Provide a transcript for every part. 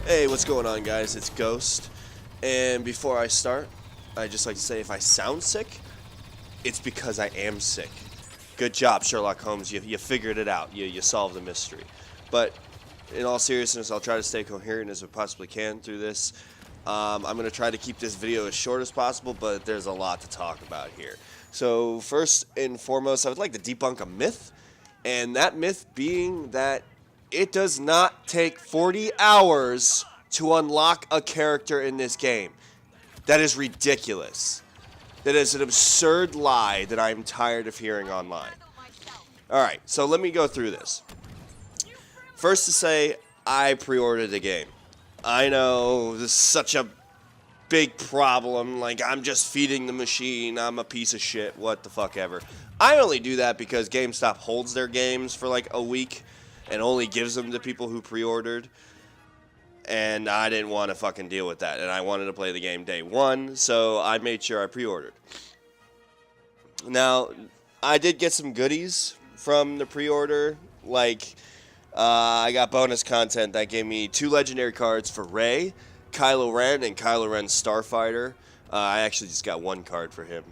Hey, what's going on, guys? It's Ghost. And before I start, I'd just like to say if I sound sick, it's because I am sick. Good job, Sherlock Holmes. You figured it out. You solved the mystery. But in all seriousness, I'll try to stay coherent as I possibly can through this. I'm going to try to keep this video as short as possible, but there's a lot to talk about here. So first and foremost, I would like to debunk a myth, and that myth being that it does not take 40 hours to unlock a character in this game. That is ridiculous. That is an absurd lie that I'm tired of hearing online. Alright, so let me go through this. First to say, I pre-ordered the game. I know this is such a big problem, like I'm just feeding the machine, I'm a piece of shit, what the fuck ever. I only do that because GameStop holds their games for like a week and only gives them to people who pre-ordered. And I didn't want to fucking deal with that. And I wanted to play the game day one, so I made sure I pre-ordered. Now, I did get some goodies from the pre-order. Like, I got bonus content that gave me 2 legendary cards for Rey, Kylo Ren, and Kylo Ren's Starfighter. I actually just got 1 card for him.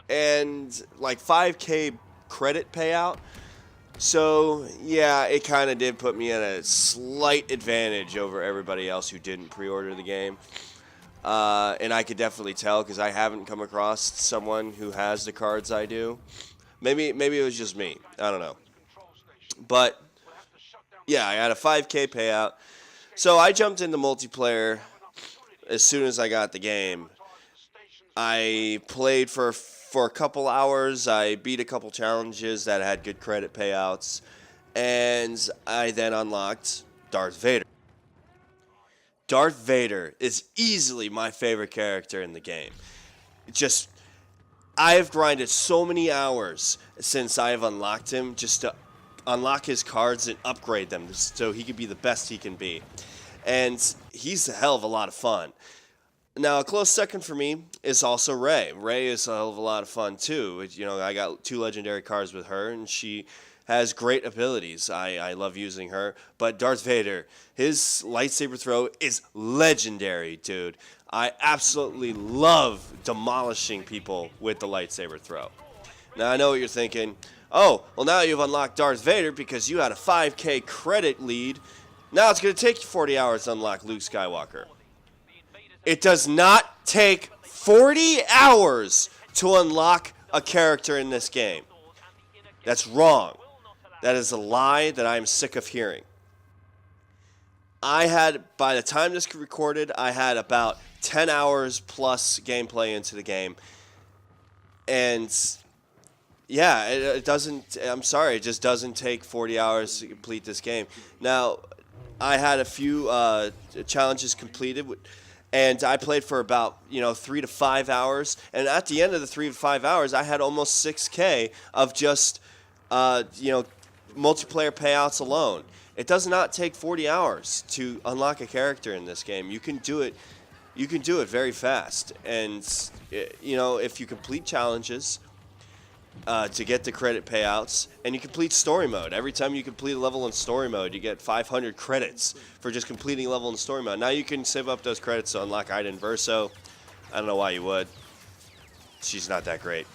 And like 5K credit payout. So, yeah, it kind of did put me at a slight advantage over everybody else who didn't pre-order the game. And I could definitely tell because I haven't come across someone who has the cards I do. Maybe it was just me. I don't know. But, yeah, I had a 5K payout. So I jumped into multiplayer as soon as I got the game. I played for a couple hours. I beat a couple challenges that had good credit payouts, and I then unlocked Darth Vader. Darth Vader is easily my favorite character in the game. I've grinded so many hours since I've unlocked him just to unlock his cards and upgrade them so he can be the best he can be. And he's a hell of a lot of fun. Now, a close second for me is also Rey. Rey is a hell of a lot of fun, too. I got 2 legendary cards with her, and she has great abilities. I love using her. But Darth Vader, his lightsaber throw is legendary, dude. I absolutely love demolishing people with the lightsaber throw. Now, I know what you're thinking. Oh, well, now you've unlocked Darth Vader because you had a 5K credit lead. Now it's going to take you 40 hours to unlock Luke Skywalker. It does not take 40 hours to unlock a character in this game. That's wrong. That is a lie that I am sick of hearing. By the time this recorded, I had about 10 hours plus gameplay into the game. And yeah, it just doesn't take 40 hours to complete this game. Now, I had a few challenges completed and I played for about 3 to 5 hours, and at the end of the 3 to 5 hours, I had almost 6K of just multiplayer payouts alone. It does not take 40 hours to unlock a character in this game. You can do it. You can do it very fast, and if you complete challenges to get the credit payouts, and you complete story mode. Every time you complete a level in story mode, you get 500 credits for just completing a level in story mode. Now you can save up those credits to unlock Iden Verso. I don't know why you would. She's not that great.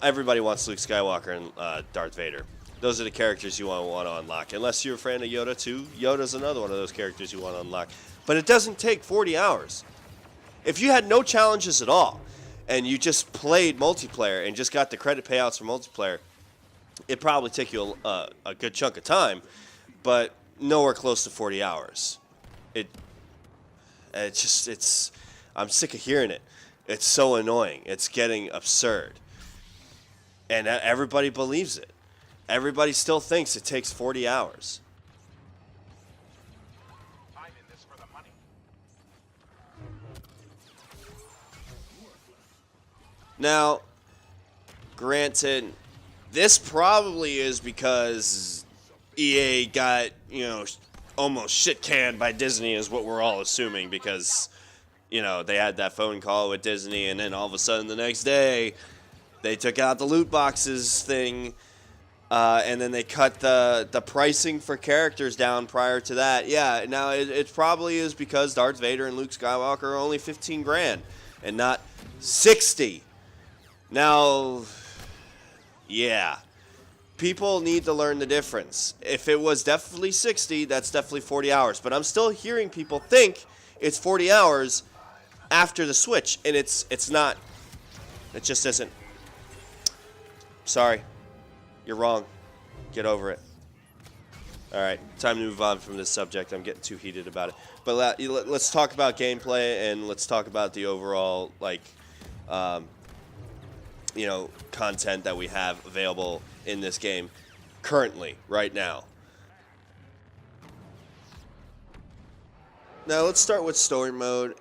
Everybody wants Luke Skywalker and Darth Vader. Those are the characters you want to unlock. Unless you're a fan of Yoda too. Yoda's another one of those characters you want to unlock. But it doesn't take 40 hours. If you had no challenges at all, and you just played multiplayer and just got the credit payouts for multiplayer, it'd probably take you a good chunk of time, but nowhere close to 40 hours. I'm sick of hearing it. It's so annoying. It's getting absurd. And everybody believes it. Everybody still thinks it takes 40 hours. Now, granted, this probably is because EA got, almost shit canned by Disney is what we're all assuming because, they had that phone call with Disney and then all of a sudden the next day they took out the loot boxes thing And then they cut the pricing for characters down prior to that. Yeah, now it probably is because Darth Vader and Luke Skywalker are only 15 grand and not 60. Now, yeah, people need to learn the difference. If it was definitely 60, that's definitely 40 hours. But I'm still hearing people think it's 40 hours after the Switch, and it's not. It just isn't. Sorry. You're wrong. Get over it. All right, time to move on from this subject. I'm getting too heated about it. But let's talk about gameplay, and let's talk about the overall, like, content that we have available in this game currently, right now. Now, let's start with story mode,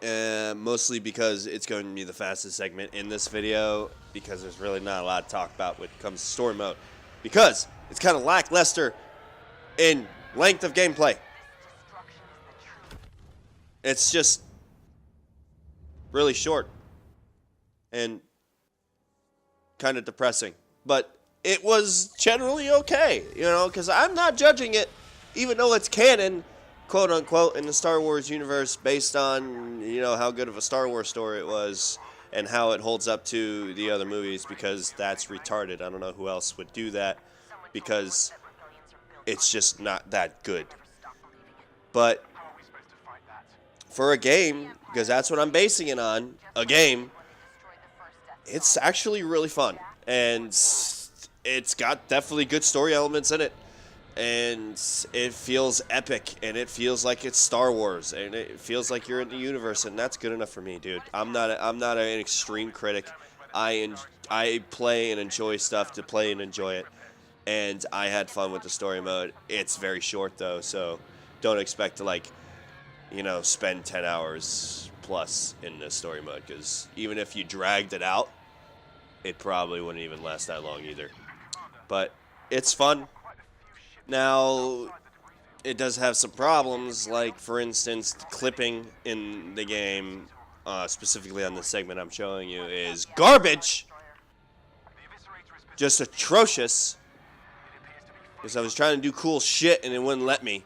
mostly because it's going to be the fastest segment in this video, because there's really not a lot to talk about when it comes to story mode, because it's kind of lackluster in length of gameplay. It's just really short and kind of depressing. But it was generally okay, because I'm not judging it, even though it's canon, quote unquote, in the Star Wars universe based on, how good of a Star Wars story it was and how it holds up to the other movies, because that's retarded. I don't know who else would do that, because it's just not that good. But for a game, because that's what I'm basing it on, a game, it's actually really fun. And it's got definitely good story elements in it. And it feels epic, and it feels like it's Star Wars, and it feels like you're in the universe, and that's good enough for me, dude. I'm not an extreme critic. I play and enjoy stuff to play and enjoy it, and I had fun with the story mode. It's very short though, so don't expect to spend 10 hours plus in the story mode, because even if you dragged it out, it probably wouldn't even last that long either. But it's fun. Now, it does have some problems, like, for instance, clipping in the game, specifically on the segment I'm showing you, is garbage! Just atrocious. Because I was trying to do cool shit and it wouldn't let me.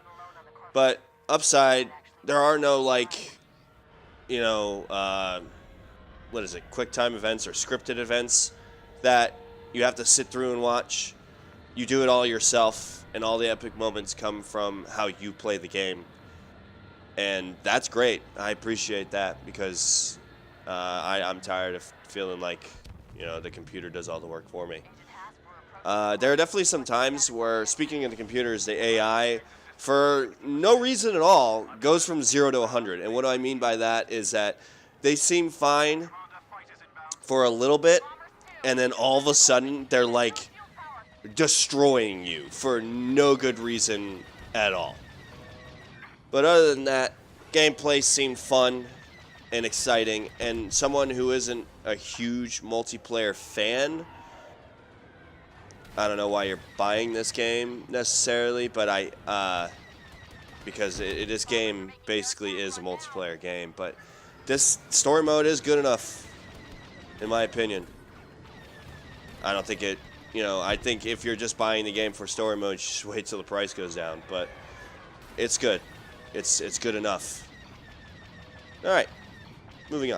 But, upside, there are no, quick time events or scripted events that you have to sit through and watch. You do it all yourself, and all the epic moments come from how you play the game. And that's great. I appreciate that, because I'm tired of feeling like, the computer does all the work for me. There are definitely some times where, speaking of the computers, the AI, for no reason at all, goes from 0 to 100. And what I mean by that is that they seem fine for a little bit, and then all of a sudden, they're destroying you for no good reason at all. But other than that, gameplay seemed fun and exciting, and someone who isn't a huge multiplayer fan, I don't know why you're buying this game necessarily, but because this game basically is a multiplayer game, but this story mode is good enough, in my opinion. I don't think I think if you're just buying the game for story mode, just wait till the price goes down. But it's good. It's good enough. All right, moving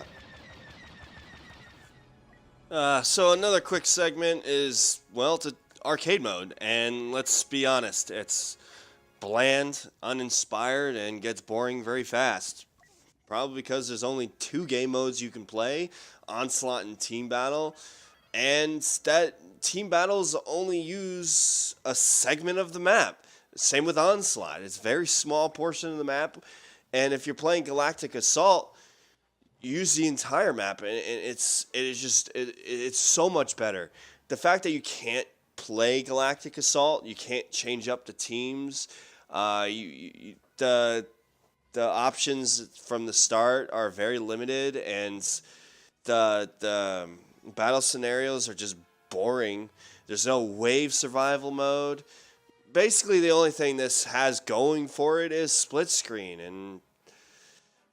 on. So another quick segment is, to arcade mode. And let's be honest, it's bland, uninspired, and gets boring very fast. Probably because there's only 2 game modes you can play, Onslaught and Team Battle. And that Team Battles only use a segment of the map. Same with Onslaught. It's a very small portion of the map. And if you're playing Galactic Assault, you use the entire map. And it's so much better. The fact that you can't play Galactic Assault, you can't change up the teams. The options from the start are very limited, and the battle scenarios are just boring. There's no wave survival mode. Basically, the only thing this has going for it is split screen, and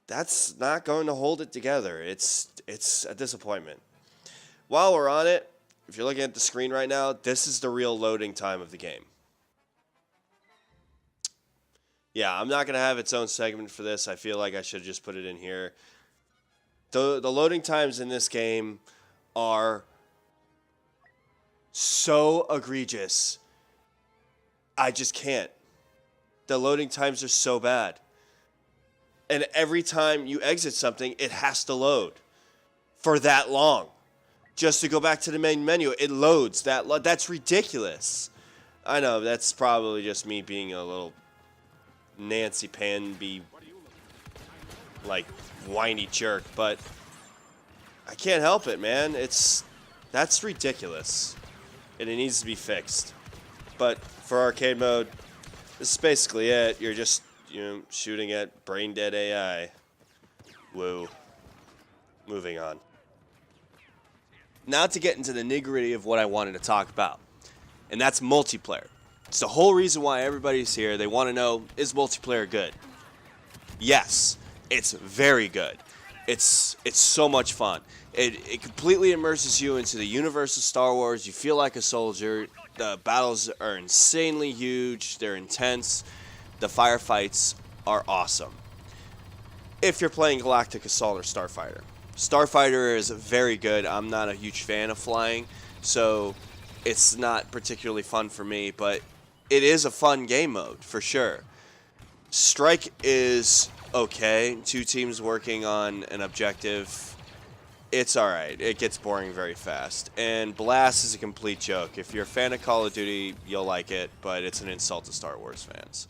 that's not going to hold it together. It's a disappointment. While we're on it, if you're looking at the screen right now, this is the real loading time of the game. Yeah, I'm not going to have its own segment for this. I feel like I should just put it in here. The loading times in this game are so egregious. I just can't. The loading times are so bad. And every time you exit something, it has to load for that long. Just to go back to the main menu, it loads. That's ridiculous. I know, that's probably just me being a little Nancy Panby, like, whiny jerk, but I can't help it, man. That's ridiculous, and it needs to be fixed. But for arcade mode, this is basically it. You're just, shooting at brain dead AI. Woo. Moving on. Now to get into the nitty-gritty of what I wanted to talk about, and that's multiplayer. It's the whole reason why everybody's here. They want to know, is multiplayer good? Yes, it's very good. It's so much fun. It completely immerses you into the universe of Star Wars. You feel like a soldier. The battles are insanely huge. They're intense. The firefights are awesome. If you're playing Galactic Assault or Starfighter. Starfighter is very good. I'm not a huge fan of flying, so it's not particularly fun for me, but it is a fun game mode, for sure. Strike is okay. 2 teams working on an objective. It's alright. It gets boring very fast. And Blast is a complete joke. If you're a fan of Call of Duty, you'll like it, but it's an insult to Star Wars fans.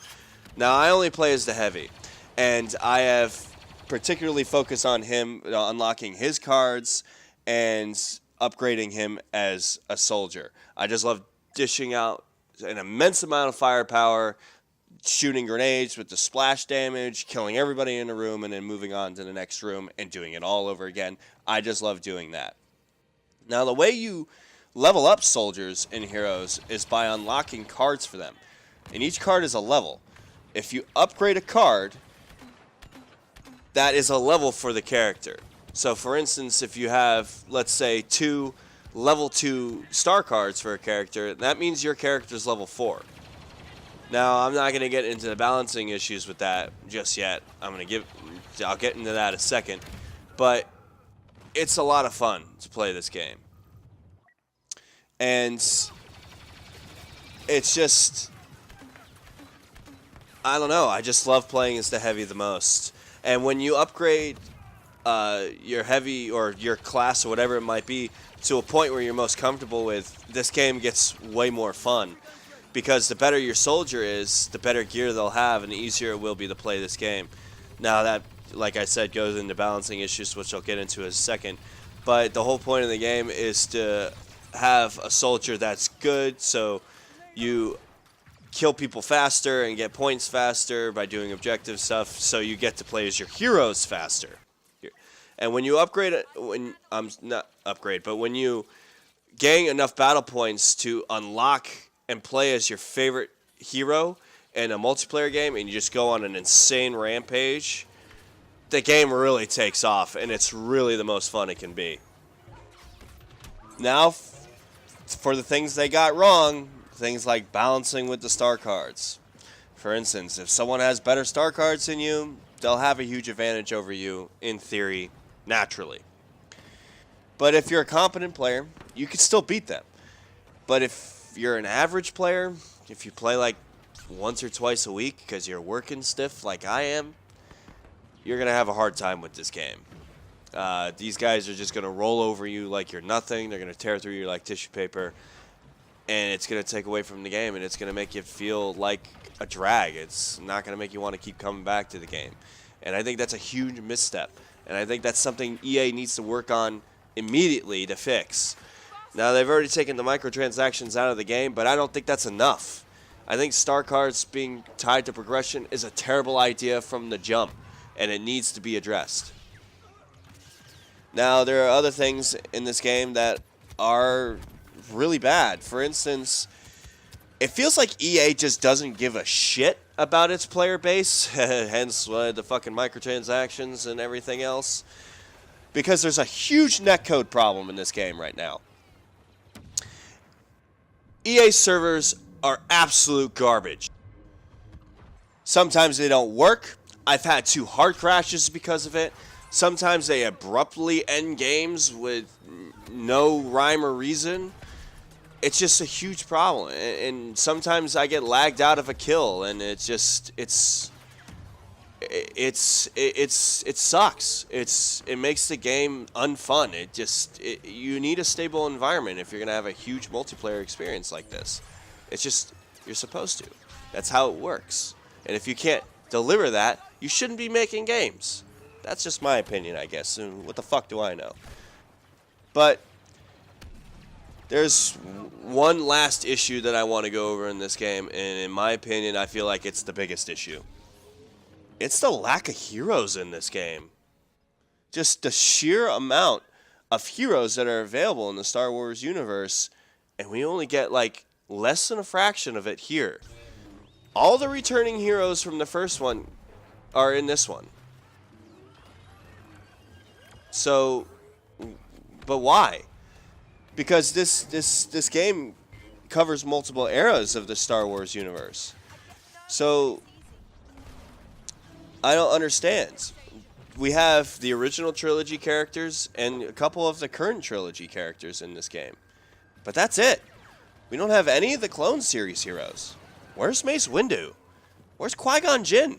Now, I only play as the Heavy, and I have particularly focused on him, unlocking his cards and upgrading him as a soldier. I just love dishing out an immense amount of firepower, shooting grenades with the splash damage, killing everybody in the room, and then moving on to the next room and doing it all over again. I just love doing that. Now, the way you level up soldiers in Heroes is by unlocking cards for them. And each card is a level. If you upgrade a card, that is a level for the character. So, for instance, if you have, let's say, 2 level 2 star cards for a character, that means your character is level 4. Now, I'm not going to get into the balancing issues with that just yet. I'll get into that in a second. But it's a lot of fun to play this game. And it's just, I don't know, I just love playing as the Heavy the most. And when you upgrade your Heavy or your class or whatever it might be to a point where you're most comfortable with, this game gets way more fun. Because the better your soldier is, the better gear they'll have, and the easier it will be to play this game. Now that, like I said, goes into balancing issues, which I'll get into in a second. But the whole point of the game is to have a soldier that's good, so you kill people faster and get points faster by doing objective stuff, so you get to play as your heroes faster. And when you upgrade it, when you gain enough battle points to unlock and play as your favorite hero in a multiplayer game, and you just go on an insane rampage, the game really takes off, and it's really the most fun it can be. Now, for the things they got wrong, things like balancing with the star cards. For instance, if someone has better star cards than you, they'll have a huge advantage over you, in theory, naturally. But if you're a competent player, you can still beat them. But if you're an average player, if you play like once or twice a week because you're working stiff like I am, you're going to have a hard time with this game. These guys are just going to roll over you like you're nothing. They're going to tear through you like tissue paper. And it's going to take away from the game, and it's going to make you feel like a drag. It's not going to make you want to keep coming back to the game. And I think that's a huge misstep. And I think that's something EA needs to work on immediately to fix. Now, they've already taken the microtransactions out of the game, but I don't think that's enough. I think star cards being tied to progression is a terrible idea from the jump, and it needs to be addressed. Now, there are other things in this game that are really bad. For instance, it feels like EA just doesn't give a shit about its player base, hence the fucking microtransactions and everything else, because there's a huge netcode problem in this game right now. EA servers are absolute garbage. Sometimes they don't work. I've had 2 hard crashes because of it. Sometimes they abruptly end games with no rhyme or reason. It's just a huge problem. And sometimes I get lagged out of a kill, and it sucks. It makes the game unfun. You need a stable environment if you're gonna have a huge multiplayer experience like this. It's just, you're supposed to. That's how it works. And if you can't deliver that, you shouldn't be making games. That's just my opinion, I guess. And what the fuck do I know? But there's one last issue that I want to go over in this game, and in my opinion, I feel like it's the biggest issue. It's the lack of heroes in this game. Just the sheer amount of heroes that are available in the Star Wars universe, and we only get like less than a fraction of it here. All the returning heroes from the first one are in this one. So, but why? Because this game covers multiple eras of the Star Wars universe. So, I don't understand. We have the original trilogy characters and a couple of the current trilogy characters in this game. But that's it. We don't have any of the Clone Series heroes. Where's Mace Windu? Where's Qui-Gon Jinn?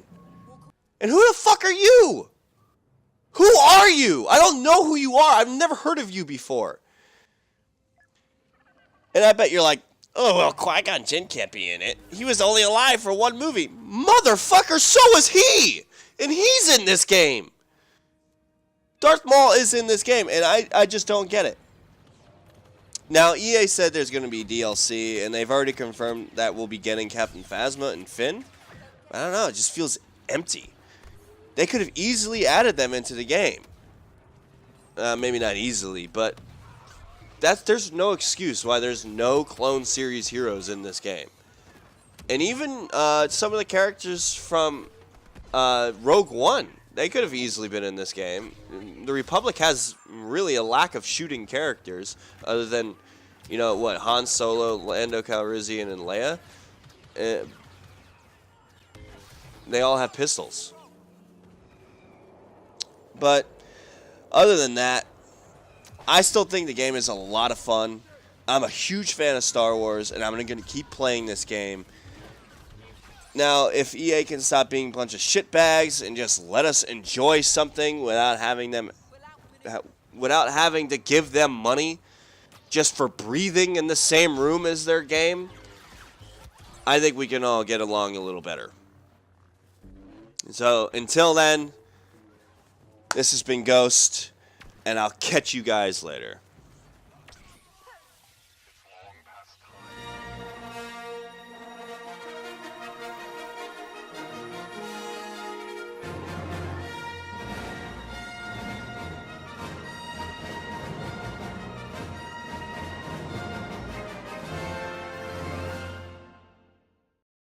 And who the fuck are you? Who are you? I don't know who you are. I've never heard of you before. And I bet you're like, oh, well, Qui-Gon Jinn can't be in it. He was only alive for 1 movie. Motherfucker, so was he! And he's in this game. Darth Maul is in this game, and I just don't get it. Now, EA said there's going to be DLC, and they've already confirmed that we'll be getting Captain Phasma and Finn. I don't know, it just feels empty. They could have easily added them into the game. Maybe not easily, but there's no excuse why there's no Clone Series heroes in this game. And even some of the characters from Rogue One, they could have easily been in this game. The Republic has really a lack of shooting characters, other than, you know, what, Han Solo, Lando Calrissian, and Leia. They all have pistols. But other than that, I still think the game is a lot of fun. I'm a huge fan of Star Wars, and I'm going to keep playing this game. Now, if EA can stop being a bunch of shitbags and just let us enjoy something without having to give them money just for breathing in the same room as their game, I think we can all get along a little better. So, until then, this has been Ghost, and I'll catch you guys later.